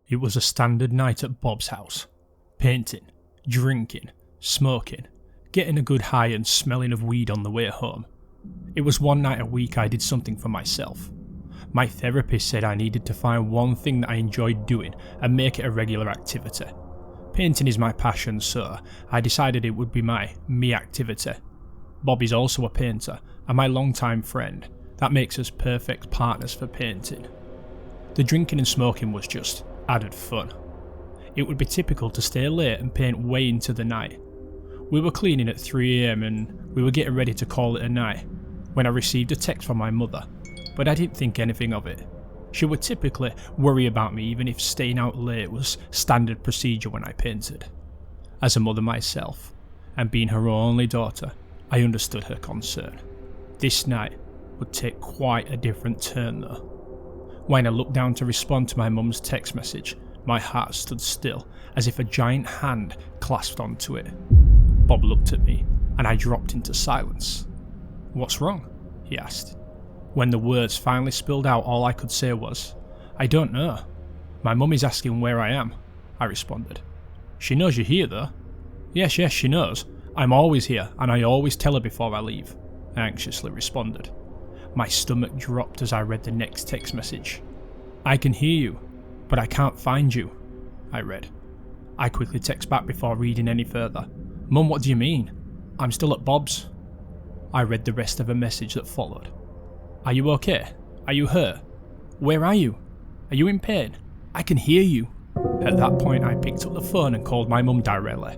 It was a standard night at Bob's house. Painting, drinking, smoking, getting a good high and smelling of weed on the way home. It was one night a week I did something for myself. My therapist said I needed to find one thing that I enjoyed doing and make it a regular activity. Painting is my passion, so I decided it would be my me activity. Bob is also a painter and my longtime friend. That makes us perfect partners for painting. The drinking and smoking was just added fun. It would be typical to stay late and paint way into the night. We were cleaning at 3 AM and we were getting ready to call it a night when I received a text from my mother, but I didn't think anything of it. She would typically worry about me even if staying out late was standard procedure when I painted. As a mother myself, and being her only daughter, I understood her concern. This night would take quite a different turn though. When I looked down to respond to my mum's text message, my heart stood still as if a giant hand clasped onto it. Bob looked at me and I dropped into silence. "What's wrong?" he asked. When the words finally spilled out, all I could say was, "I don't know. My mum is asking where I am," I responded. "She knows you're here though." Yes, she knows. I'm always here and I always tell her before I leave," I anxiously responded. My stomach dropped as I read the next text message. "I can hear you, but I can't find you," I read. I quickly text back before reading any further. "Mum, what do you mean? I'm still at Bob's." I read the rest of a message that followed. "Are you okay? Are you hurt? Where are you? Are you in pain? I can hear you." At that point I picked up the phone and called my mum directly.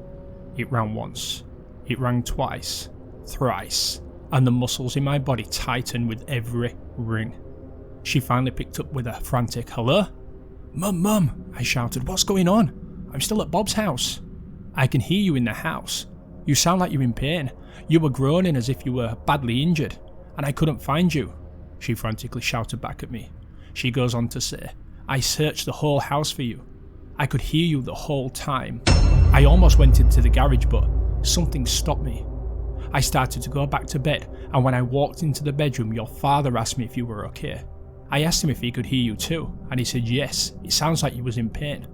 It rang once. It rang twice. Thrice. And the muscles in my body tightened with every ring. She finally picked up with a frantic "Hello?" Mum, I shouted, "What's going on? I'm still at Bob's house." "I can hear you in the house. You sound like you're in pain. You were groaning as if you were badly injured, and I couldn't find you," she frantically shouted back at me. She goes on to say, "I searched the whole house for you. I could hear you the whole time. I almost went into the garage, but something stopped me. I started to go back to bed, and when I walked into the bedroom, your father asked me if you were okay. I asked him if he could hear you too, and he said yes, it sounds like you was in pain."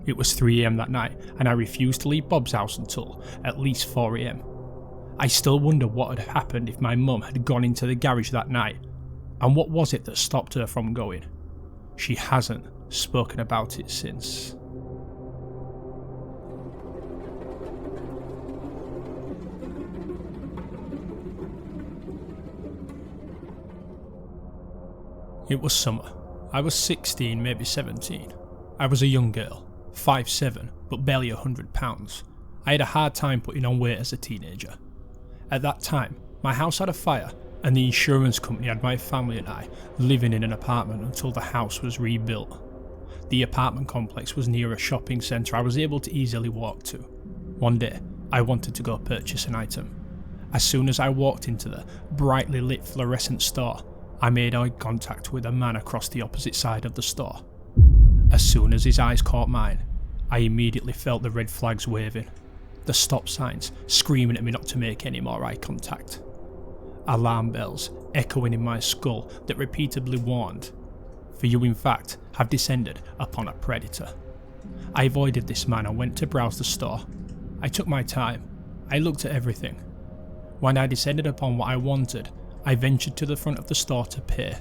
It was 3 AM that night, and I refused to leave Bob's house until at least 4 AM. I still wonder what had happened if my mum had gone into the garage that night, and what was it that stopped her from going. She hasn't spoken about it since. It was summer. I was 16, maybe 17. I was a young girl, 5'7", but barely 100 pounds. I had a hard time putting on weight as a teenager. At that time, my house had a fire, and the insurance company had my family and I living in an apartment until the house was rebuilt. The apartment complex was near a shopping centre I was able to easily walk to. One day, I wanted to go purchase an item. As soon as I walked into the brightly lit fluorescent store, I made eye contact with a man across the opposite side of the store. As soon as his eyes caught mine, I immediately felt the red flags waving, the stop signs screaming at me not to make any more eye contact. Alarm bells echoing in my skull that repeatedly warned, "For you in fact have descended upon a predator." I avoided this man and went to browse the store. I took my time. I looked at everything. When I descended upon what I wanted, I ventured to the front of the store to pay.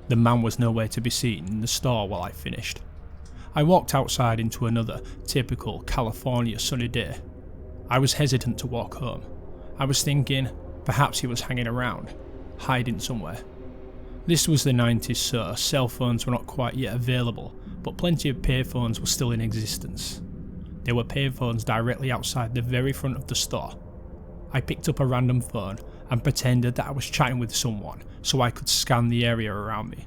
The man was nowhere to be seen in the store while I finished. I walked outside into another typical California sunny day. I was hesitant to walk home. I was thinking perhaps he was hanging around, hiding somewhere. This was the 90s, so cell phones were not quite yet available, but plenty of payphones were still in existence. There were payphones directly outside the very front of the store. I picked up a random phone and pretended that I was chatting with someone so I could scan the area around me.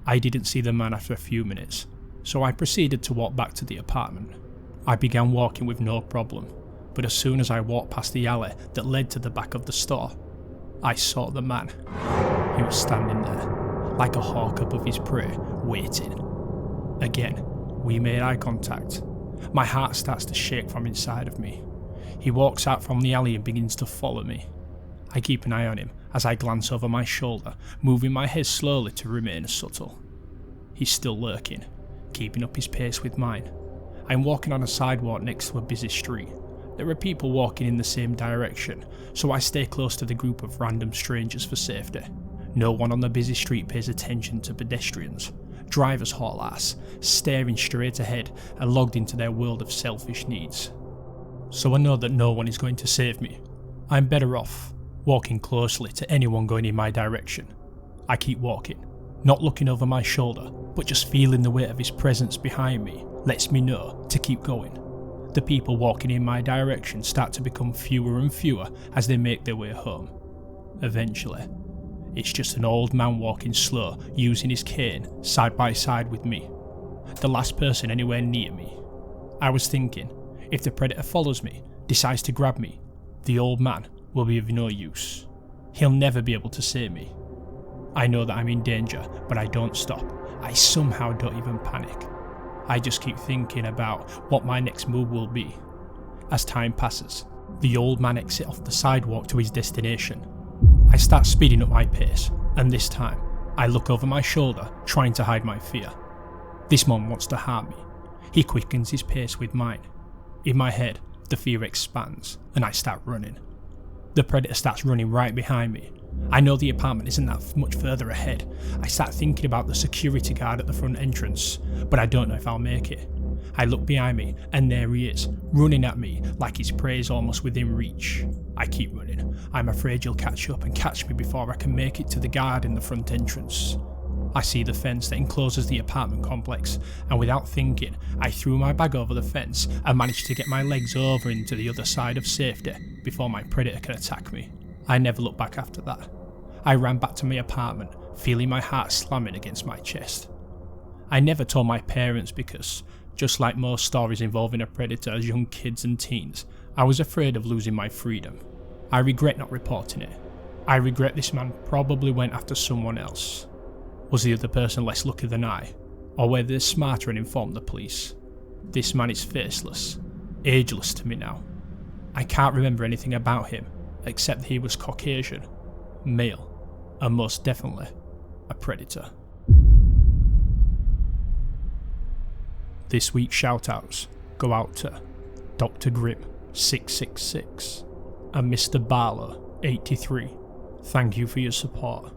I didn't see the man after a few minutes, so I proceeded to walk back to the apartment. I began walking with no problem, but as soon as I walked past the alley that led to the back of the store, I saw the man. He was standing there, like a hawk above his prey, waiting. Again, we made eye contact. My heart starts to shake from inside of me. He walks out from the alley and begins to follow me. I keep an eye on him as I glance over my shoulder, moving my head slowly to remain subtle. He's still lurking, keeping up his pace with mine. I'm walking on a sidewalk next to a busy street. There are people walking in the same direction, so I stay close to the group of random strangers for safety. No one on the busy street pays attention to pedestrians. Drivers haul ass, staring straight ahead and logged into their world of selfish needs. So I know that no one is going to save me. I'm better off walking closely to anyone going in my direction. I keep walking, not looking over my shoulder, but just feeling the weight of his presence behind me lets me know to keep going. The people walking in my direction start to become fewer and fewer as they make their way home. Eventually, it's just an old man walking slow, using his cane side by side with me. The last person anywhere near me. I was thinking, if the predator follows me, decides to grab me, the old man will be of no use. He'll never be able to save me. I know that I'm in danger, but I don't stop. I somehow don't even panic. I just keep thinking about what my next move will be. As time passes, the old man exits off the sidewalk to his destination. I start speeding up my pace, and this time, I look over my shoulder, trying to hide my fear. This man wants to harm me. He quickens his pace with mine. In my head, the fear expands, and I start running. The predator starts running right behind me. I know the apartment isn't that much further ahead. I start thinking about the security guard at the front entrance, but I don't know if I'll make it. I look behind me, and there he is, running at me like his prey is almost within reach. I keep running. I'm afraid he'll catch up and catch me before I can make it to the guard in the front entrance. I see the fence that encloses the apartment complex, and without thinking, I threw my bag over the fence and managed to get my legs over into the other side of safety before my predator can attack me. I never looked back after that. I ran back to my apartment, feeling my heart slamming against my chest. I never told my parents because, just like most stories involving a predator as young kids and teens, I was afraid of losing my freedom. I regret not reporting it. I regret this man probably went after someone else. Was the other person less lucky than I? Or were they smarter and informed the police? This man is faceless, ageless to me now. I can't remember anything about him, except that he was Caucasian, male, and most definitely a predator. This week's shoutouts go out to Dr. Grim 666 and Mr. Barlow 83. Thank you for your support.